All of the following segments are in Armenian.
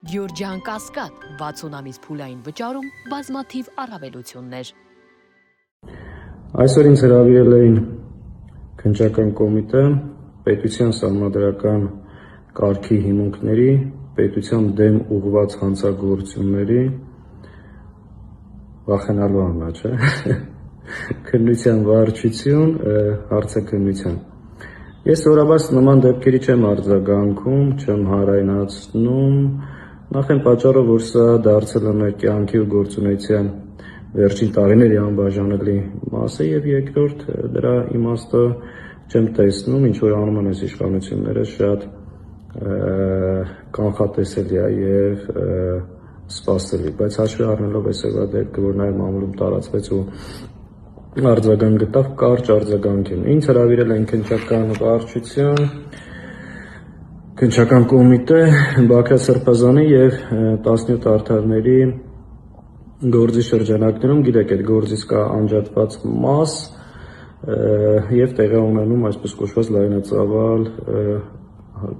Գյորջյան Կասկադ 60 ամիս փուլային վճարում բազմաթիվ առավելություններ։ Այսօր ինձ հրավիրել էին քննչական կոմիտե պետության սահմանադրական կարգի հիմունքների, պետության դեմ ուղղված հանցագործությունների վախենալու համար, չէ՞, քննության վարչություն, հարցաքննության։ Ես սովորաբար նման դեպքերի չեմ արձագանքում, չեմ հարայնացնում, նախ այն պատճառով, որ սա դարձել է մեր կյանքի ու գործունեության վերջին տարիների անբաժանելի մասը, եւ երկրորդ դրա իմաստը չեմ տեսնում, ինչ որ անում են այս իշխանությունները, շատ կանխատեսելի է եւ սպասելի, բայց հաշվի առնելով այսօրվա դեպքը, որ նաեւ մամուլում տարածվեց ու արձագանք գտավ, կարճ արձագանք եմ։ Ինձ հրավիրել են քննչական վարչություն, քննչական կոմիտե, Բաքրատ Սրբազանի եւ 17 արդարների գործի շրջանակներում, գիտեք, այդ գործից կա անջատված մաս եւ տեղի ունենում այսպես կոչված լայնածավալ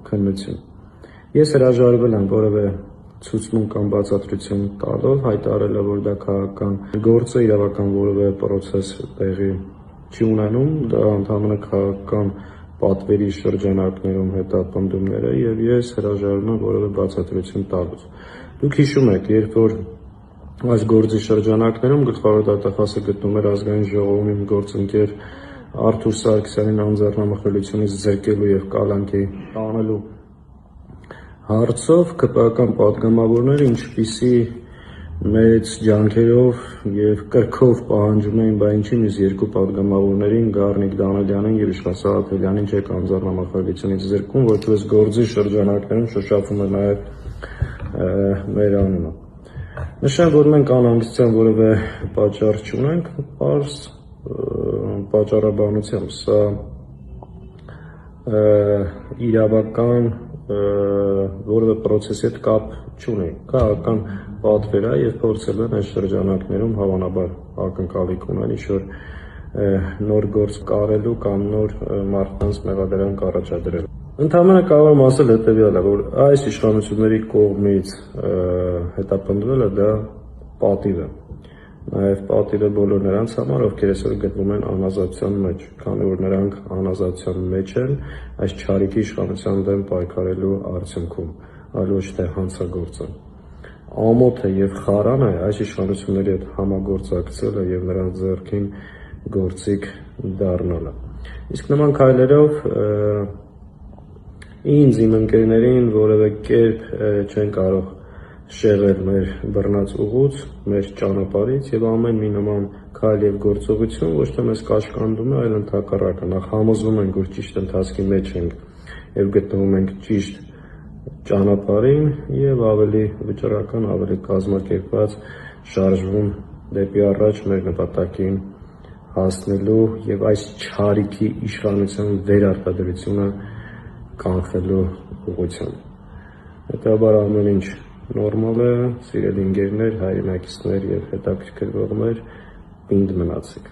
քննություն։ Ես հրաժարվել եմ որևէ ցուցմուն կամ բացատրություն տալով, հայտարարելով, որ դա քաղաքական գործ է, իրավական որևէ պրոցես տեղի չի ունենում, դա ընդհանրապես քաղաքական պատվերի շրջանակներում հետապնդումներ է եւ ես հրաժարվում եմ որևէ բացատրություն տալուց։ Դուք հիշում եք, երբ որ այս գործի շրջանակներում գլխավոր դատախազը գտնում էր ազգային ժողովում իմ գործընկեր Արթուր Սարգսյանին անձեռնամխելիությունից զրկելու եւ կալանքի տանելու հարցով ԿՊԱ-կան պատգամավորները ինչպիսի մեծ ջանքերով եւ կրքով պահանջում էին, բա ինչի՞ մյուս երկու պատգամավորներին Գառնիկ Դանիելյանին եւ Իշխան Սաղաթելյանին չեք անձեռնամխելիությունից զրկում, որպես գործի շրջանակներում շոշափում է նաեւ մեր անունը։ Նշեմ, որ մենք անհանգստության որևէ պատճառ չունենք, պարզ պատճառաբանությամբ սա իրավական որևէ պրոցեսի հետ կապ չունի, քաղաքական պատվեր է եւ փորձել են այս շրջանակներում հավանաբար ակնկալիք ունեն ինչ-որ նոր գործ կարելու կամ նոր մարդկանց մեղադրանք առաջադրելու։ Ընդհանրապես կարող եմ ասել հետեւյալը, որ այս իշխանությունների կողմից հետապնդվելը դա պատիվ է, նաեւ պատիվ է բոլոր նրանց համար, ովքեր այսօր գտնվում են անազատության մեջ, քանի որ նրանք անազատության մեջ են այս չարիքի իշխանության դեմ պայքարելու արդյունքում, այլ ոչ թե հանցագործան։ Ամոթ է եւ խարան է այս իշխանությունների հետ համագործակցելը եւ նրանց ձեռքին գործիք դառնալը։ Իսկ նման քայլերով ինձ իմ ընկերներին որևէ կերպ չեն կարող շեղել մեր բռնած ուղուց, մեր ճանապարհից եւ ամեն մի նման քայլ եւ գործողություն ոչ թե մեզ կաշկանդում է, այլ ընդհակառակը, նախ համոզվում ենք, որ ճիշտ ընթացքի մեջ ենք եւ գտնվում ենք ճիշտ ճանապարհին եւ ավելի վճռական, ավելի կազմակերպված շարժվում դեպի առաջ մեր նպատակին հասնելու եւ այս չարիքի իշխանության վերարտադրությունը կանխելու ուղղությամբ։ Հետաբար ամեն ինչ նորմալ է, սիրելի ընկերներ, հայրենակիցներ եւ հետաքրքրվողներ, պինդ մնացեք։